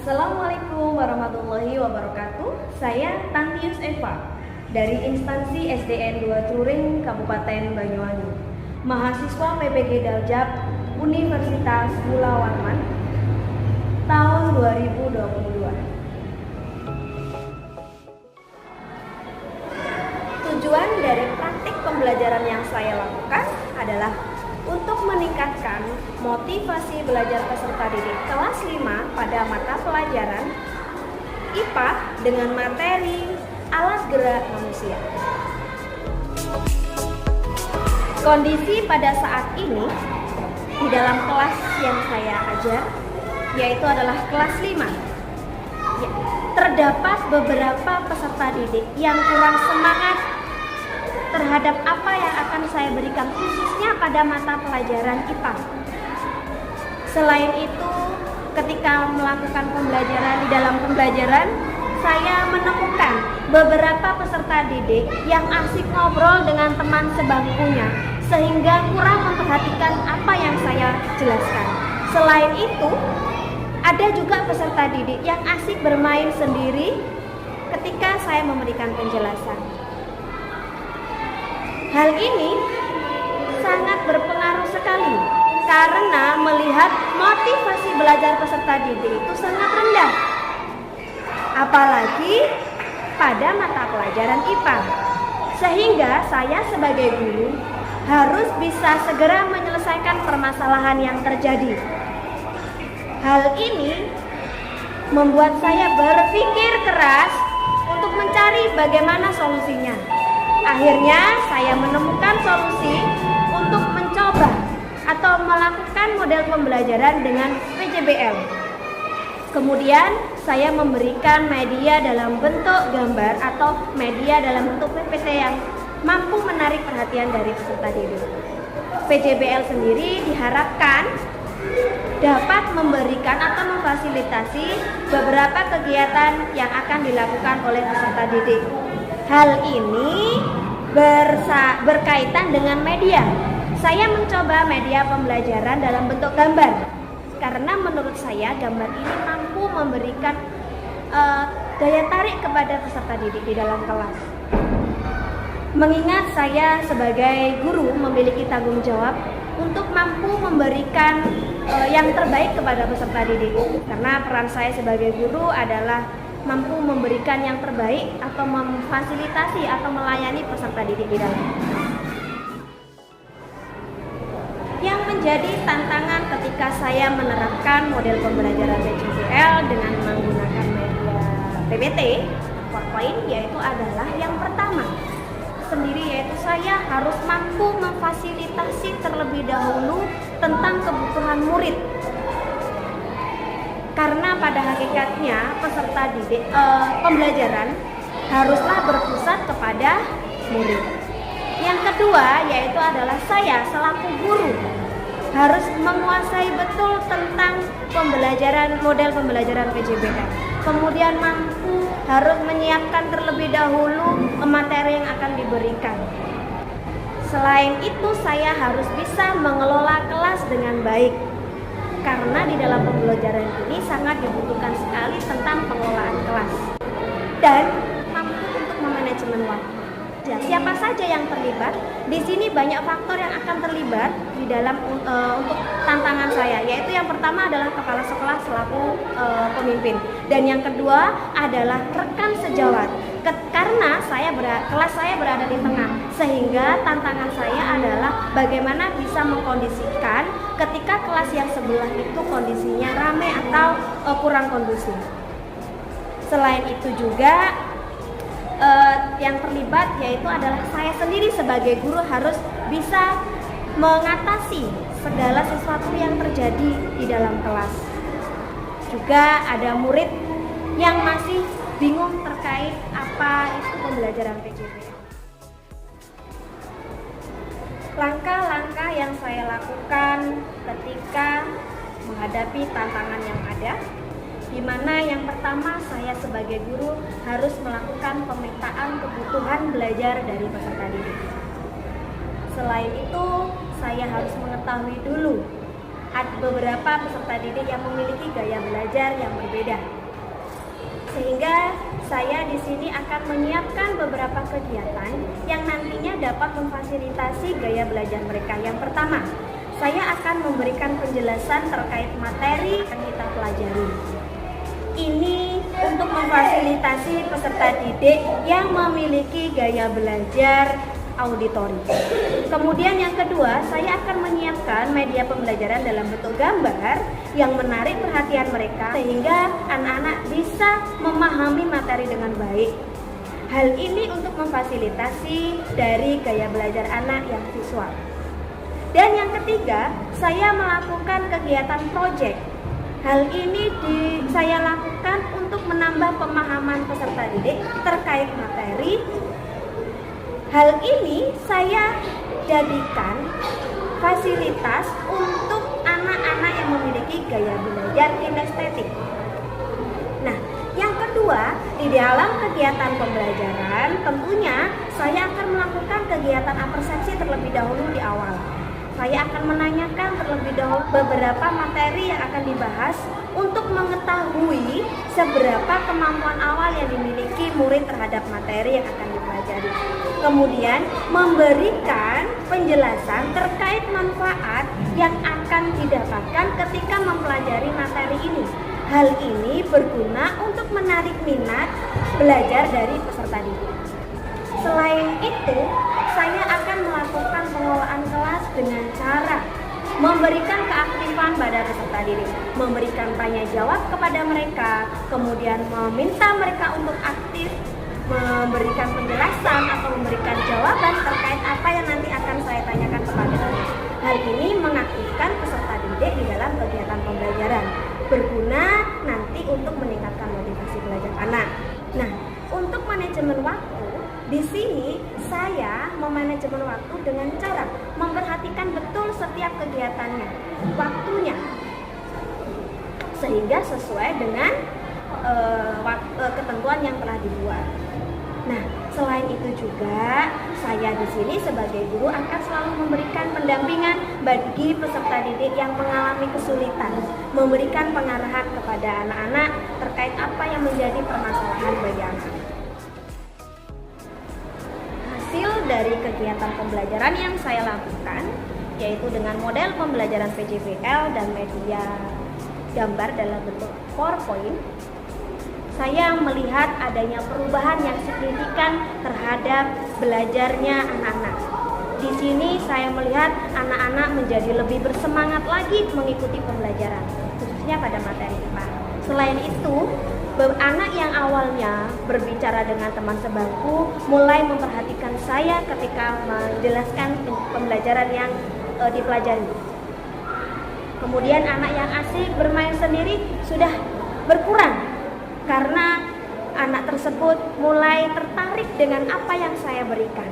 Assalamualaikum warahmatullahi wabarakatuh. Saya Tantius Eva dari instansi SDN 2 Turing Kabupaten Banyuwangi, mahasiswa PPG Daljab Universitas Mula Warman tahun 2022. Tujuan dari praktik pembelajaran yang saya lakukan adalah untuk meningkatkan motivasi belajar peserta didik kelas 5 pada mata pelajaran IPA dengan materi alat gerak manusia. Kondisi pada saat ini di dalam kelas yang saya ajar, yaitu adalah kelas 5, terdapat beberapa peserta didik yang kurang semangat terhadap apa yang akan saya berikan, khususnya pada mata pelajaran IPA. Selain itu, ketika melakukan pembelajaran di dalam pembelajaran, saya menemukan beberapa peserta didik yang asik ngobrol dengan teman sebangkunya, sehingga kurang memperhatikan apa yang saya jelaskan. Selain itu, ada juga peserta didik yang asik bermain sendiri ketika saya memberikan penjelasan. Hal ini sangat berpengaruh sekali karena melihat motivasi belajar peserta didik itu sangat rendah, apalagi pada mata pelajaran IPA. Sehingga saya sebagai guru harus bisa segera menyelesaikan permasalahan yang terjadi. Hal ini membuat saya berpikir keras untuk mencari bagaimana solusinya. Akhirnya saya menemukan solusi untuk mencoba atau melakukan model pembelajaran dengan PJBL. Kemudian saya memberikan media dalam bentuk gambar atau media dalam bentuk PPT yang mampu menarik perhatian dari peserta didik. PJBL sendiri diharapkan dapat memberikan atau memfasilitasi beberapa kegiatan yang akan dilakukan oleh peserta didik. Hal ini berkaitan dengan media. Saya mencoba media pembelajaran dalam bentuk gambar karena menurut saya gambar ini mampu memberikan daya tarik kepada peserta didik di dalam kelas. Mengingat saya sebagai guru memiliki tanggung jawab untuk mampu memberikan yang terbaik kepada peserta didik, karena peran saya sebagai guru adalah mampu memberikan yang terbaik atau memfasilitasi atau melayani peserta didik di dalam. Yang menjadi tantangan ketika saya menerapkan model pembelajaran PJBL dengan menggunakan media PPT, PowerPoint, yaitu adalah yang pertama sendiri, yaitu saya harus mampu memfasilitasi terlebih dahulu tentang kebutuhan murid. Karena pada hakikatnya peserta didik pembelajaran haruslah berpusat kepada murid. Yang kedua yaitu adalah saya selaku guru harus menguasai betul tentang pembelajaran model pembelajaran PJBL. Kemudian mampu harus menyiapkan terlebih dahulu materi yang akan diberikan. Selain itu saya harus bisa mengelola kelas dengan baik. Karena di dalam pembelajaran ini sangat dibutuhkan sekali tentang pengelolaan kelas dan mampu untuk memanajemen waktu. Dan siapa saja yang terlibat? Di sini banyak faktor yang akan terlibat di dalam untuk tantangan saya, yaitu yang pertama adalah kepala sekolah selaku pemimpin, dan yang kedua adalah rekan sejawat. Karena kelas saya berada di tengah, sehingga tantangan saya adalah bagaimana bisa mengkondisikan ketika kelas yang sebelah itu kondisinya ramai atau kurang kondusif. Selain itu juga yang terlibat yaitu adalah saya sendiri sebagai guru harus bisa mengatasi segala sesuatu yang terjadi di dalam kelas. Juga ada murid yang masih bingung terkait apa itu pembelajaran PJBL. Langkah-langkah yang saya lakukan ketika menghadapi tantangan yang ada, di mana yang pertama saya sebagai guru harus melakukan pemetaan kebutuhan belajar dari peserta didik. Selain itu, saya harus mengetahui dulu ada beberapa peserta didik yang memiliki gaya belajar yang berbeda. Sehingga saya di sini akan menyiapkan beberapa kegiatan yang nantinya dapat memfasilitasi gaya belajar mereka. Yang pertama, saya akan memberikan penjelasan terkait materi yang kita pelajari. Ini untuk memfasilitasi peserta didik yang memiliki gaya belajar auditori. Kemudian yang kedua, saya akan menyiapkan media pembelajaran dalam bentuk gambar yang menarik perhatian mereka sehingga anak-anak bisa memahami materi dengan baik. Hal ini untuk memfasilitasi dari gaya belajar anak yang visual. Dan yang ketiga, saya melakukan kegiatan proyek. Hal ini saya lakukan untuk menambah pemahaman peserta didik terkait materi. Hal ini saya jadikan fasilitas untuk anak-anak yang memiliki gaya belajar kinestetik. Nah, yang kedua, di dalam kegiatan pembelajaran tentunya saya akan melakukan kegiatan apersepsi terlebih dahulu di awal. Saya akan menanyakan terlebih dahulu beberapa materi yang akan dibahas untuk mengetahui seberapa kemampuan awal yang dimiliki murid terhadap materi yang akan dipelajari. Kemudian memberikan penjelasan terkait manfaat yang akan didapatkan ketika mempelajari materi ini. Hal ini berguna untuk menarik minat belajar dari peserta didik. Selain itu, saya akan melakukan pengelolaan kelas dengan cara memberikan keaktifan pada peserta didik, memberikan tanya jawab kepada mereka, kemudian meminta mereka untuk aktif, memberikan penjelasan atau memberikan jawaban terkait apa yang nanti akan saya tanyakan kepada mereka. Hal ini mengaktifkan peserta didik di dalam kegiatan pembelajaran, berguna nanti untuk meningkatkan motivasi belajar anak. Nah, untuk manajemen waktu, di sini saya memanajemen waktu dengan cara memperhatikan betul setiap kegiatannya, waktunya, sehingga sesuai dengan ketentuan yang telah dibuat. Nah, selain itu juga saya di sini sebagai guru akan selalu memberikan pendampingan bagi peserta didik yang mengalami kesulitan, memberikan pengarahan kepada anak-anak terkait apa yang menjadi permasalahan bagi anak. Hasil dari kegiatan pembelajaran yang saya lakukan yaitu dengan model pembelajaran PJBL dan media gambar dalam bentuk PowerPoint, saya melihat adanya perubahan yang signifikan terhadap belajarnya anak-anak. Di sini saya melihat anak-anak menjadi lebih bersemangat lagi mengikuti pembelajaran, khususnya pada materi IPA. Selain itu, anak yang awalnya berbicara dengan teman sebangku mulai memperhatikan saya ketika menjelaskan pembelajaran yang dipelajari. Kemudian anak yang asik bermain sendiri sudah berkurang karena anak tersebut mulai tertarik dengan apa yang saya berikan.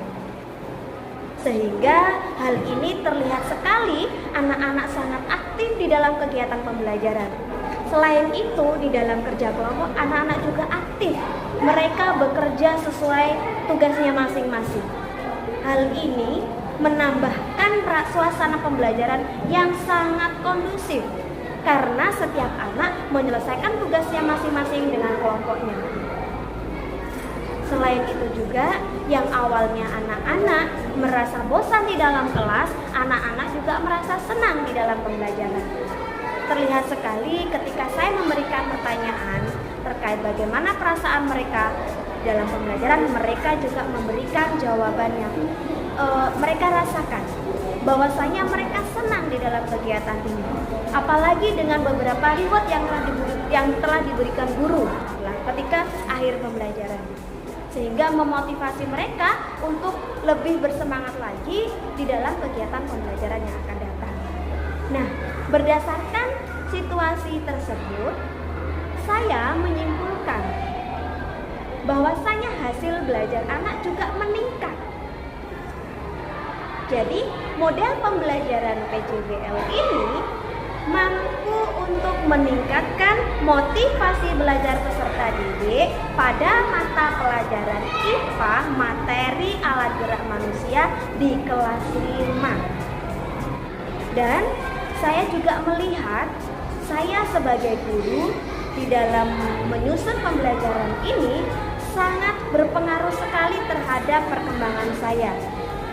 Sehingga hal ini terlihat sekali anak-anak sangat aktif di dalam kegiatan pembelajaran. Selain itu, di dalam kerja kelompok, anak-anak juga aktif. Mereka bekerja sesuai tugasnya masing-masing. Hal ini menambahkan suasana pembelajaran yang sangat kondusif, karena setiap anak menyelesaikan tugasnya masing-masing dengan kelompoknya. Selain itu juga, yang awalnya anak-anak merasa bosan di dalam kelas, anak-anak juga merasa senang di dalam pembelajaran. Terlihat sekali ketika saya memberikan pertanyaan terkait bagaimana perasaan mereka dalam pembelajaran, mereka juga memberikan jawaban yang mereka rasakan, bahwasanya mereka senang di dalam kegiatan ini. Apalagi dengan beberapa reward yang telah diberikan guru ketika akhir pembelajaran, sehingga memotivasi mereka untuk lebih bersemangat lagi di dalam kegiatan pembelajaran yang akan datang. Nah, berdasarkan situasi tersebut, saya menyimpulkan bahwasanya hasil belajar anak juga meningkat. Jadi, model pembelajaran PJBL ini mampu untuk meningkatkan motivasi belajar peserta didik pada mata pelajaran IPA materi alat gerak manusia di kelas 5. Dan saya juga melihat saya sebagai guru di dalam menyusun pembelajaran ini sangat berpengaruh sekali terhadap perkembangan saya.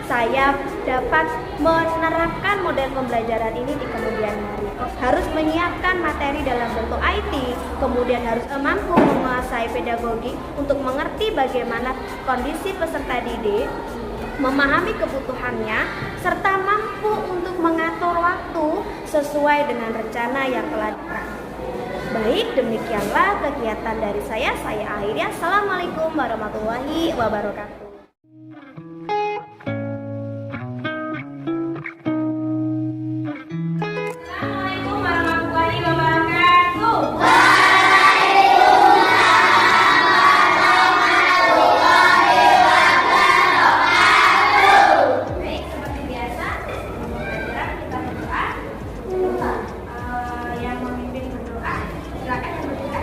Saya dapat menerapkan model pembelajaran ini di kemudian hari. Harus menyiapkan materi dalam bentuk IT, kemudian harus mampu menguasai pedagogi untuk mengerti bagaimana kondisi peserta didik, memahami kebutuhannya, serta mampu untuk mengatur waktu sesuai dengan rencana yang telah ditentukan. Baik, demikianlah kegiatan dari saya. Saya akhiri. Assalamualaikum warahmatullahi wabarakatuh. Assalamualaikum warahmatullahi wabarakatuh. Baik, seperti biasa, pembelajaran kita berdoa. Yang memimpin berdoa, silakan yang berdoa.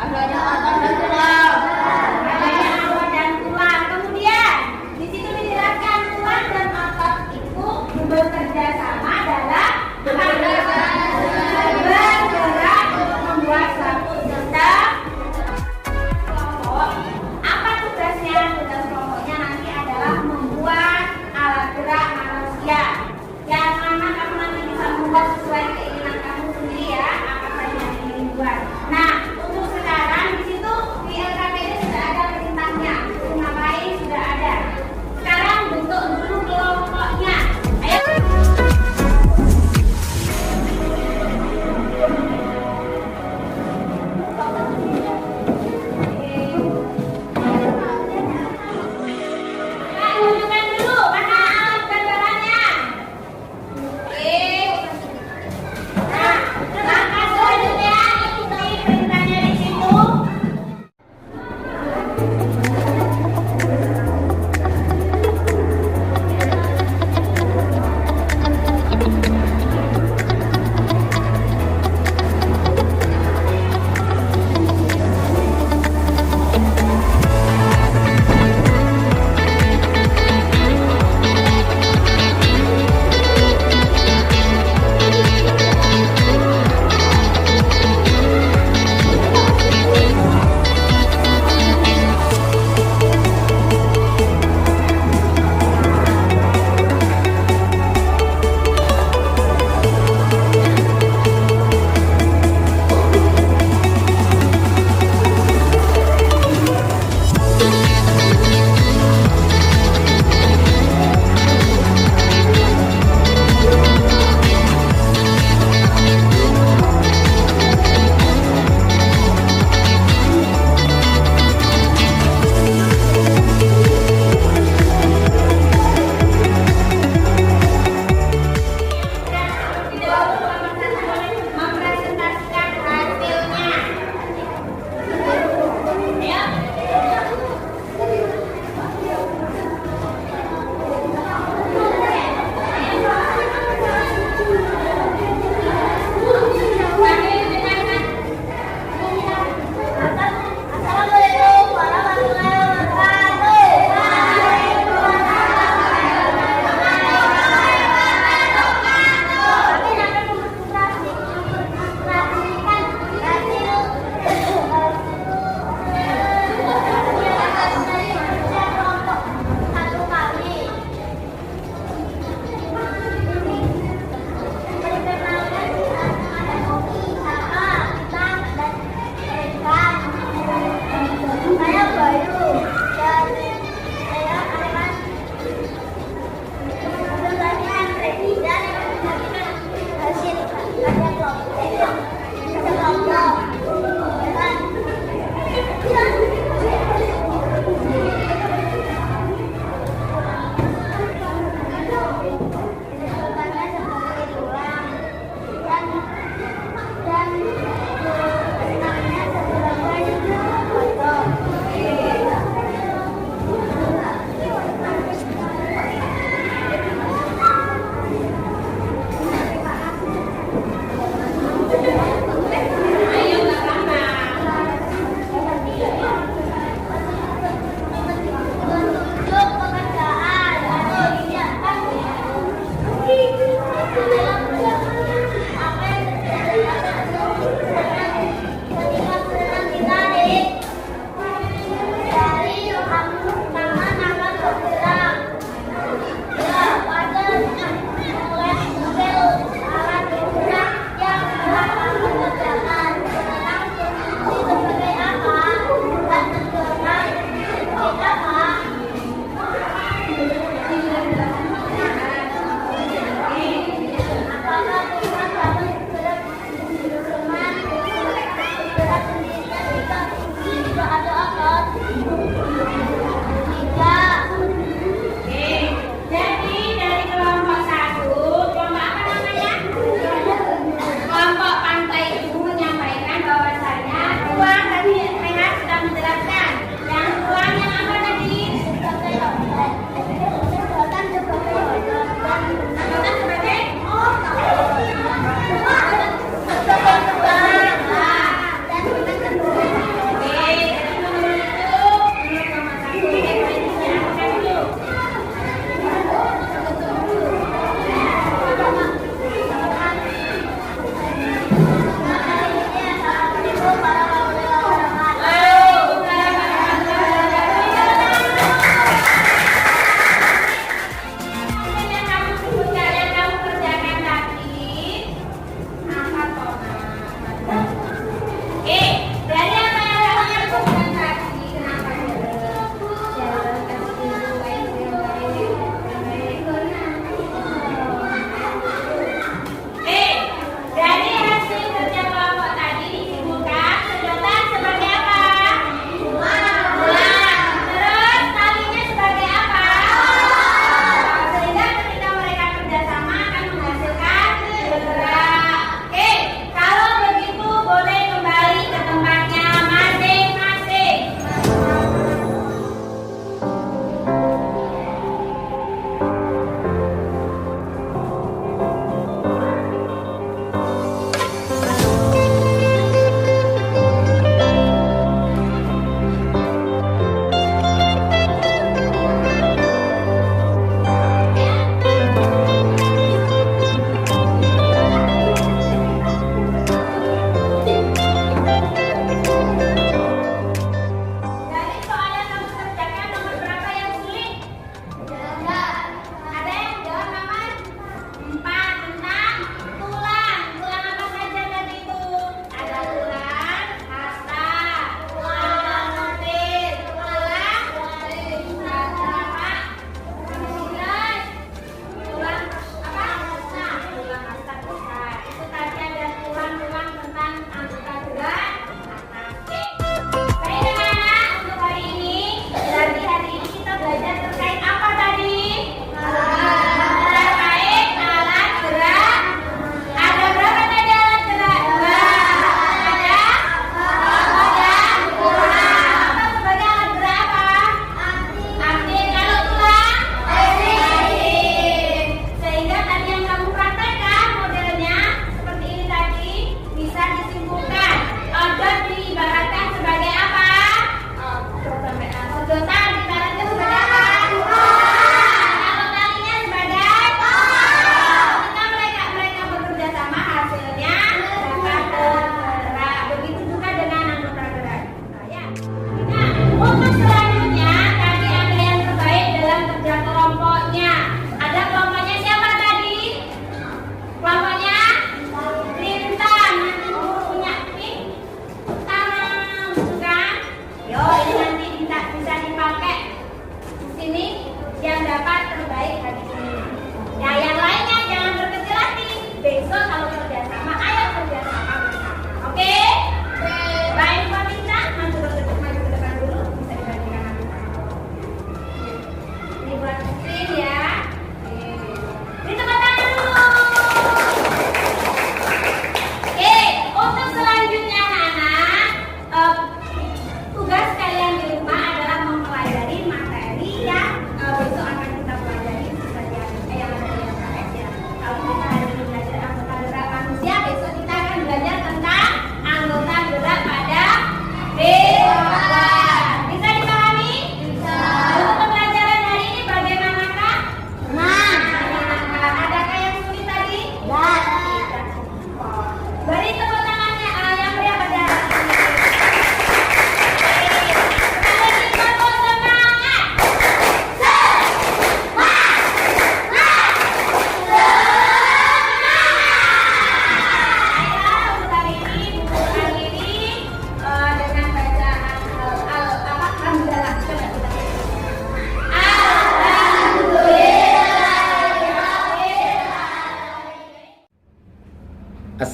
Adanya otot dan tulang. Adanya otot dan tulang. Kemudian di situ dijelaskan tulang dan otot itu bekerja sama dalam bergerak untuk membuat suatu sistem kelompok. Apa tugasnya? Tugas kelompoknya nanti adalah membuat alat gerak manusia. Yang mana kamu nanti bisa membuat sesuai keinginan kamu sendiri ya, apa saja yang ingin dibuat. Nah, untuk sekarang di situ di LKPD sudah ada perintahnya. Untuk ngapain sudah ada. Sekarang bentuk dulu kelompoknya. Ayo. Tunjukkan dulu mana alat gambarannya. Nah, langkah selanjutnya ikuti perintahnya di situ. Mempresentasikan hasilnya. Assalamualaikum warahmatullahi wabarakatuh. Saya Bayu dan saya akan menjelaskan presiden hasil kerja kelompok.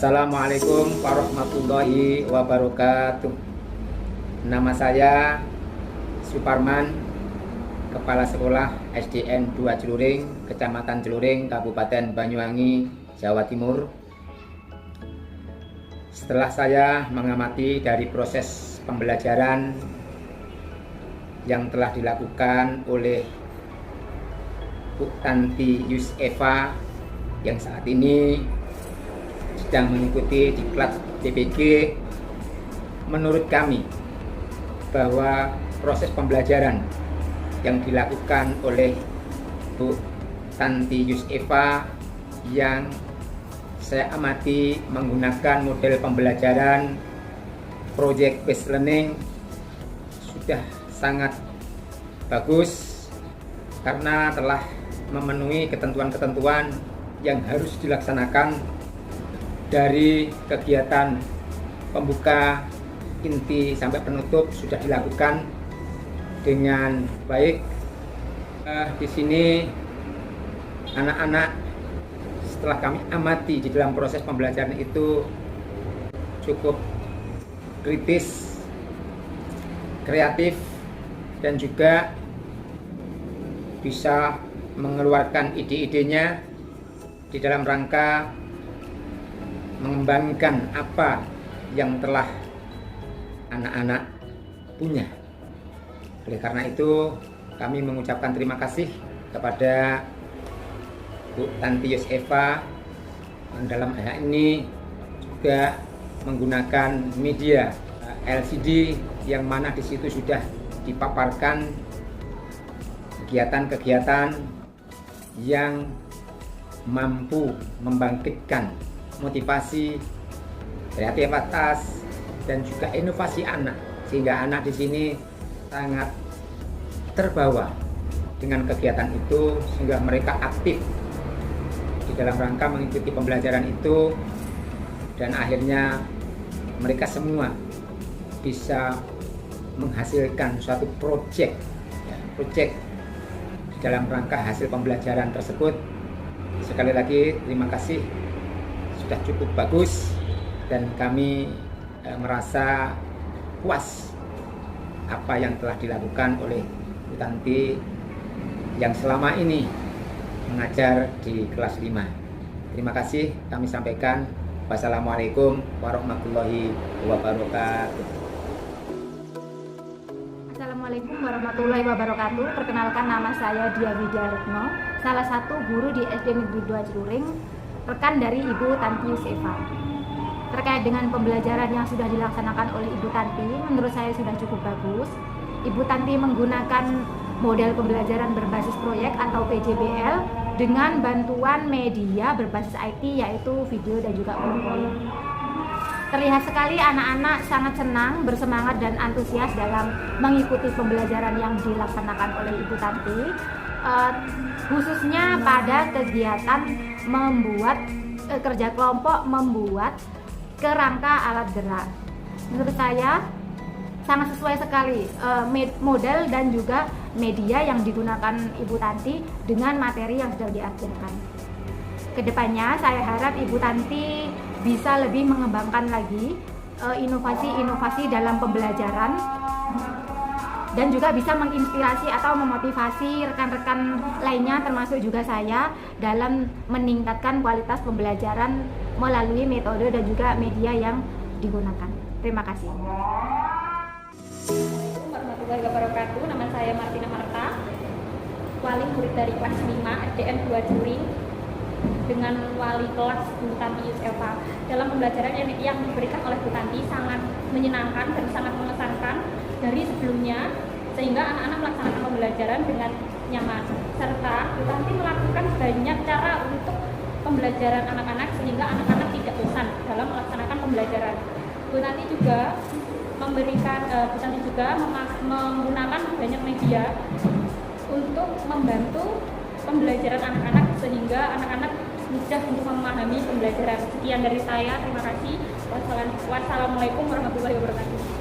Assalamualaikum warahmatullahi wabarakatuh. Nama saya Suparman, Kepala Sekolah SDN 2 Celuring, Kecamatan Celuring, Kabupaten Banyuwangi, Jawa Timur. Setelah saya mengamati dari proses pembelajaran yang telah dilakukan oleh Bu Tanti Yusefa yang saat ini sedang mengikuti di kelas TPG, menurut kami bahwa proses pembelajaran yang dilakukan oleh Bu Tanti Yusefa yang saya amati menggunakan model pembelajaran project based learning sudah sangat bagus karena telah memenuhi ketentuan-ketentuan yang harus dilaksanakan dari kegiatan pembuka, inti sampai penutup sudah dilakukan dengan baik. Di sini anak-anak setelah kami amati di dalam proses pembelajaran itu cukup kritis, kreatif, dan juga bisa mengeluarkan ide-idenya di dalam rangka mengembangkan apa yang telah anak-anak punya. Oleh karena itu, kami mengucapkan terima kasih kepada Bu Tanti Yusefa yang dalam hal ini juga menggunakan media LCD yang mana di situ sudah dipaparkan kegiatan-kegiatan yang mampu membangkitkan motivasi, kreativitas, dan juga inovasi anak, sehingga anak di sini sangat terbawa dengan kegiatan itu sehingga mereka aktif di dalam rangka mengikuti pembelajaran itu, dan akhirnya mereka semua bisa menghasilkan suatu proyek di dalam rangka hasil pembelajaran tersebut. Sekali lagi terima kasih, sudah cukup bagus dan kami merasa puas apa yang telah dilakukan oleh Bu Tanti yang selama ini mengajar di kelas 5. Terima kasih kami sampaikan. Wassalamualaikum warahmatullahi wabarakatuh. Assalamualaikum warahmatullahi wabarakatuh. Perkenalkan, nama saya Dia Widya Retno, salah satu guru di SD Negeri 2 Celuring, rekan dari Ibu Tanti Yusefa. Terkait dengan pembelajaran yang sudah dilaksanakan oleh Ibu Tanti, menurut saya sudah cukup bagus. Ibu Tanti menggunakan model pembelajaran berbasis proyek atau PJBL dengan bantuan media berbasis IT, yaitu video dan juga PowerPoint. Terlihat sekali anak-anak sangat senang, bersemangat, dan antusias dalam mengikuti pembelajaran yang dilaksanakan oleh Ibu Tanti, khususnya pada kegiatan membuat kerja kelompok, membuat kerangka alat gerak. Menurut saya sangat sesuai sekali model dan juga media yang digunakan Ibu Tanti dengan materi yang sudah diajarkan. Kedepannya saya harap Ibu Tanti bisa lebih mengembangkan lagi inovasi-inovasi dalam pembelajaran dan juga bisa menginspirasi atau memotivasi rekan-rekan lainnya termasuk juga saya dalam meningkatkan kualitas pembelajaran melalui metode dan juga media yang digunakan. Terima kasih. Assalamualaikum warahmatullahi wabarakatuh. Nama saya Martina Marta, wali murid dari kelas 5 SDN 2 Celuring dengan wali kelas Bu Tanti Yusefa. Dalam pembelajaran yang diberikan oleh Bu Tanti sangat menyenangkan dan sangat mengesankan dari sebelumnya, sehingga anak-anak melaksanakan pembelajaran dengan nyaman, serta Bu Tanti melakukan banyak cara untuk pembelajaran anak-anak sehingga anak-anak tidak bosan dalam melaksanakan pembelajaran. Bu Tanti juga menggunakan banyak media untuk membantu pembelajaran anak-anak sehingga anak-anak mudah untuk memahami pembelajaran. Sekian dari saya, terima kasih. Wassalamualaikum warahmatullahi wabarakatuh.